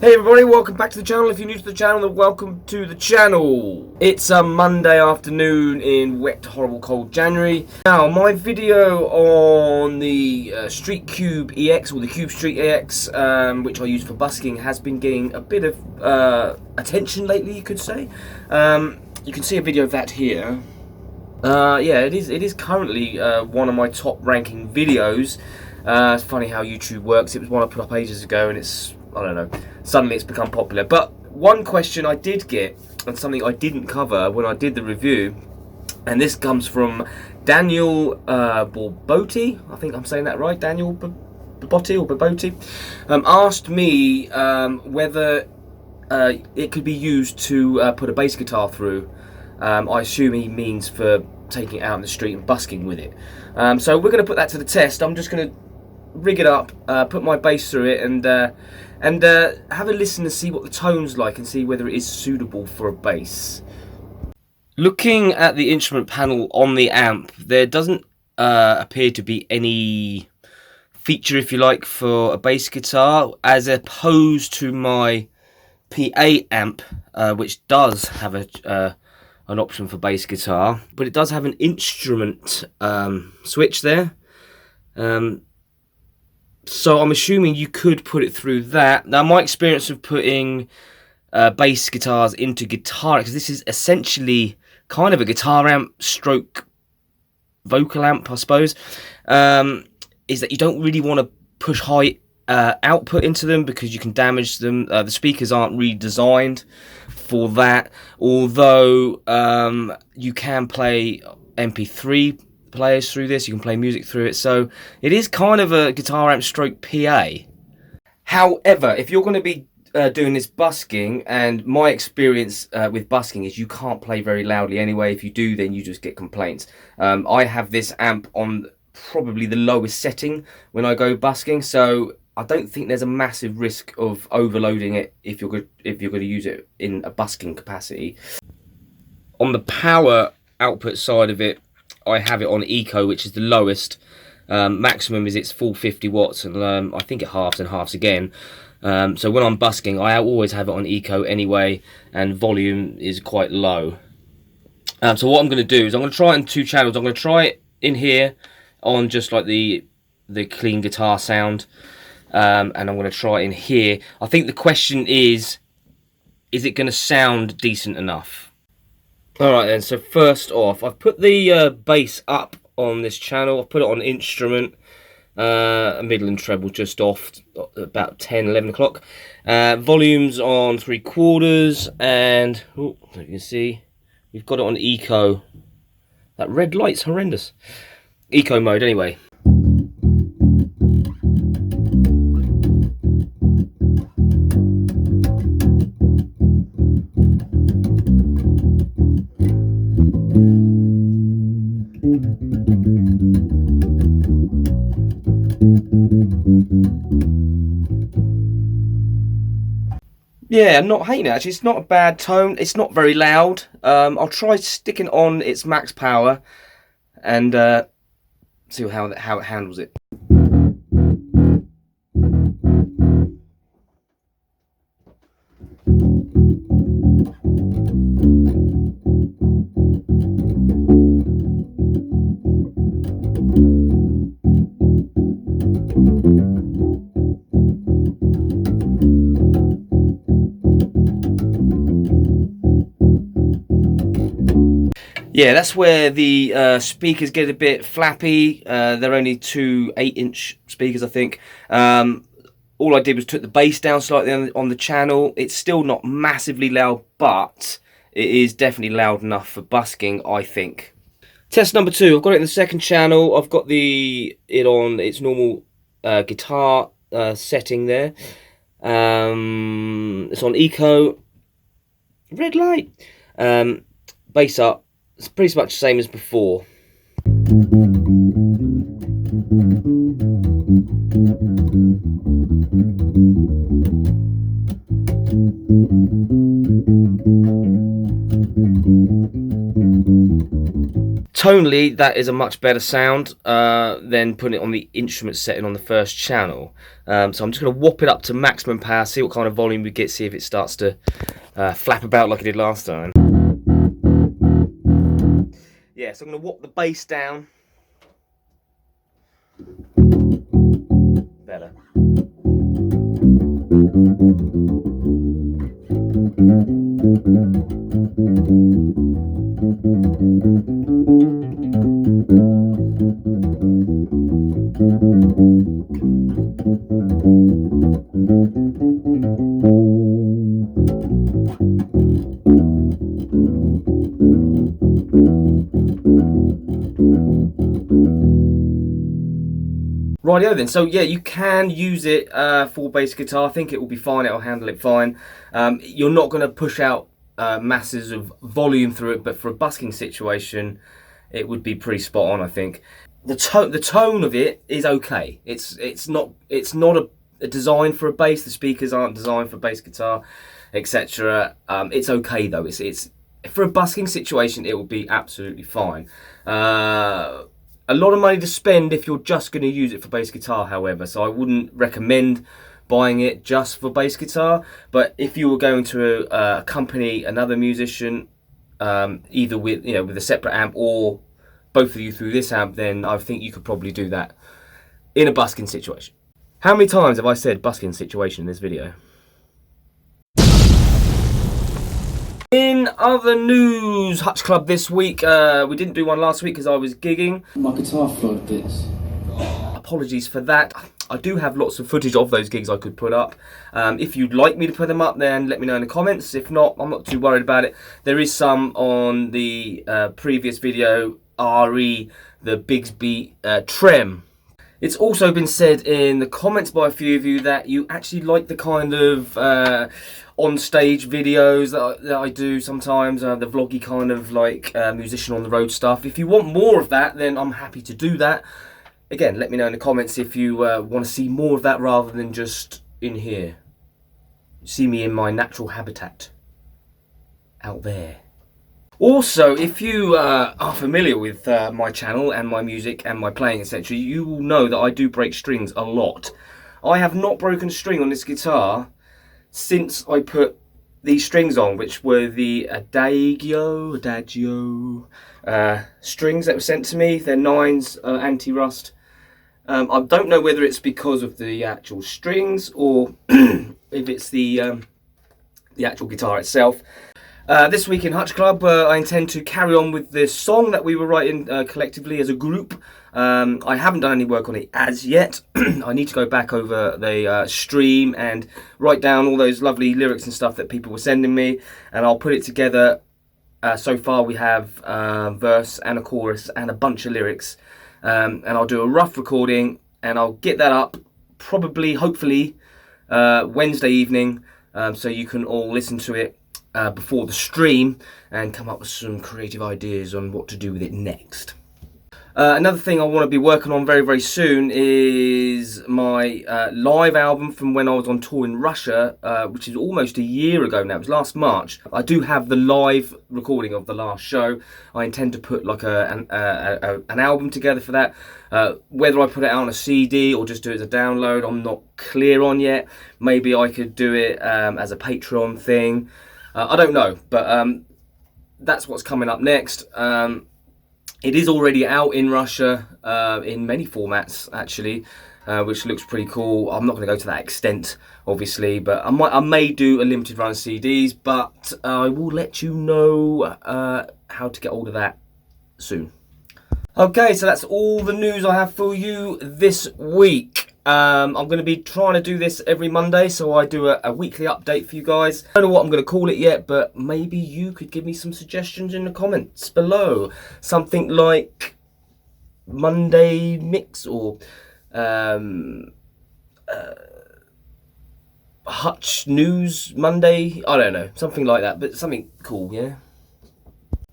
Hey everybody, welcome back to the channel. If you're new to the channel, then welcome to the channel. It's a Monday afternoon in wet, horrible, cold January. Now, my video on the Street Cube EX, or the Cube Street EX, which I use for busking, has been getting a bit of attention lately, you could say. You can see a video of that here. Yeah, it is currently one of my top ranking videos. It's funny how YouTube works. It was one I put up ages ago, and I don't know, suddenly it's become popular. But one question I did get, and something I didn't cover when I did the review, and this comes from Daniele Borbottie, I think I'm saying that right, Daniele Borbottie, asked me whether it could be used to put a bass guitar through. I assume he means for taking it out in the street and busking with it. So we're going to put that to the test. I'm just going to rig it up, put my bass through it, and have a listen to see what the tone's like and see whether it is suitable for a bass. Looking at the instrument panel on the amp, there doesn't appear to be any feature, if you like, for a bass guitar, as opposed to my PA amp, which does have an option for bass guitar, but it does have an instrument switch there. So I'm assuming you could put it through that. Now, my experience of putting bass guitars into guitar, because this is essentially kind of a guitar amp stroke vocal amp, I suppose, is that you don't really want to push high output into them because you can damage them. The speakers aren't really designed for that, although you can play MP3 players through this, you can play music through it, so it is kind of a guitar amp stroke PA. However, if you're going to be doing this busking, and my experience with busking is you can't play very loudly anyway. If you do, then you just get complaints. I have this amp on probably the lowest setting when I go busking, so I don't think there's a massive risk of overloading it if you're going to use it in a busking capacity. On the power output side of it, I have it on Eco, which is the lowest. Maximum is its full 50 watts, and I think it halves and halves again. So when I'm busking, I always have it on Eco anyway, and volume is quite low. So what I'm going to do is I'm going to try it in two channels. I'm going to try it in here on just like the clean guitar sound, and I'm going to try it in here. I think the question is it going to sound decent enough? Alright then, so first off, I've put the bass up on this channel. I've put it on instrument, a middle and treble just off, about 10, 11 o'clock. Volume's on 3/4, and, oh, you can see, we've got it on Eco. That red light's horrendous. Eco mode anyway. Yeah, I'm not hating it actually. It's not a bad tone. It's not very loud. I'll try sticking on its max power and see how it handles it. Yeah, that's where the speakers get a bit flappy. They're only two 8-inch speakers, I think. All I did was took the bass down slightly on the channel. It's still not massively loud, but it is definitely loud enough for busking, I think. Test number 2. I've got it in the second channel. I've got it on its normal guitar setting there. It's on Eco. Red light. Bass up. It's pretty much the same as before. tonally, that is a much better sound than putting it on the instrument setting on the first channel. So I'm just going to whop it up to maximum power, see what kind of volume we get, see if it starts to flap about like it did last time. Yeah, so I'm going to whop the bass down. Better. Rightio then, so yeah, you can use it for bass guitar. I think it will be fine, it'll handle it fine. You're not going to push out masses of volume through it, but for a busking situation, it would be pretty spot on, I think. The tone of it is okay. It's not a design for a bass. The speakers aren't designed for bass guitar, etc. It's okay though. It's for a busking situation, it will be absolutely fine. A lot of money to spend if you're just going to use it for bass guitar, however, so I wouldn't recommend buying it just for bass guitar. But if you were going to accompany another musician, either with with a separate amp or both of you through this amp, then I think you could probably do that in a busking situation. How many times have I said busking situation in this video? In other news, Hutch Club this week, we didn't do one last week because I was gigging. My guitar flowed bits. Apologies for that. I do have lots of footage of those gigs I could put up. If you'd like me to put them up, then let me know in the comments. If not, I'm not too worried about it. There is some on the previous video, RE, the Bigsby Trem. It's also been said in the comments by a few of you that you actually like the kind of on-stage videos that I do sometimes, the vloggy kind of like musician on the road stuff. If you want more of that, then I'm happy to do that. Again, let me know in the comments if you want to see more of that rather than just in here. See me in my natural habitat out there. Also, if you are familiar with my channel and my music and my playing, etc., you will know that I do break strings a lot. I have not broken a string on this guitar since I put these strings on, which were the Adagio strings that were sent to me. They're 9s, anti-rust. I don't know whether it's because of the actual strings or if it's the actual guitar itself. This week in Hutch Club, I intend to carry on with this song that we were writing collectively as a group. I haven't done any work on it as yet. I need to go back over the stream and write down all those lovely lyrics and stuff that people were sending me, and I'll put it together. So far we have a verse and a chorus and a bunch of lyrics, and I'll do a rough recording and I'll get that up probably, hopefully, Wednesday evening, so you can all listen to it before the stream and come up with some creative ideas on what to do with it next. Another thing I want to be working on very, very soon is my live album from when I was on tour in Russia, which is almost a year ago now. It was last March. I do have the live recording of the last show. I intend to put like an album together for that. Whether I put it out on a CD or just do it as a download, I'm not clear on yet. Maybe I could do it as a Patreon thing. I don't know, but that's what's coming up next. It is already out in Russia in many formats, actually, which looks pretty cool. I'm not going to go to that extent, obviously, but I may do a limited run of CDs, but I will let you know how to get hold of that soon. Okay, so that's all the news I have for you this week. I'm going to be trying to do this every Monday, so I do a weekly update for you guys. I don't know what I'm going to call it yet, but maybe you could give me some suggestions in the comments below. Something like Monday Mix or Hutch News Monday. I don't know, something like that, but something cool, yeah?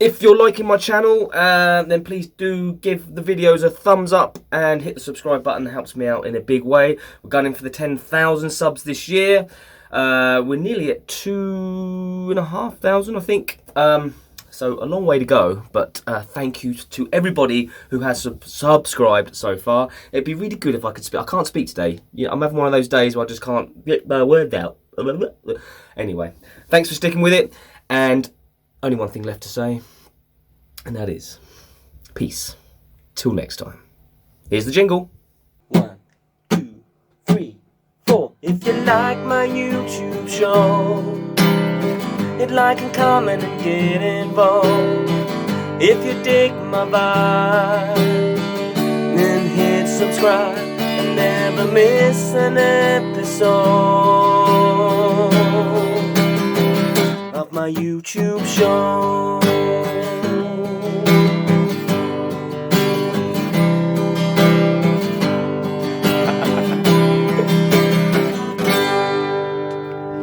If you're liking my channel, then please do give the videos a thumbs up and hit the subscribe button. It helps me out in a big way. We're gunning for the 10,000 subs this year. We're nearly at 2,500, I think. So a long way to go, but thank you to everybody who has subscribed so far. It'd be really good if I could speak. I can't speak today. Yeah, I'm having one of those days where I just can't get my words out. Anyway, thanks for sticking with it, and only one thing left to say, and that is peace. Till next time. Here's the jingle. 1, 2, 3, 4. If you like my YouTube show, hit like and comment and get involved. If you dig my vibe, then hit subscribe and never miss an episode of my YouTube show.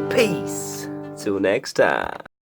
Peace. Till next time.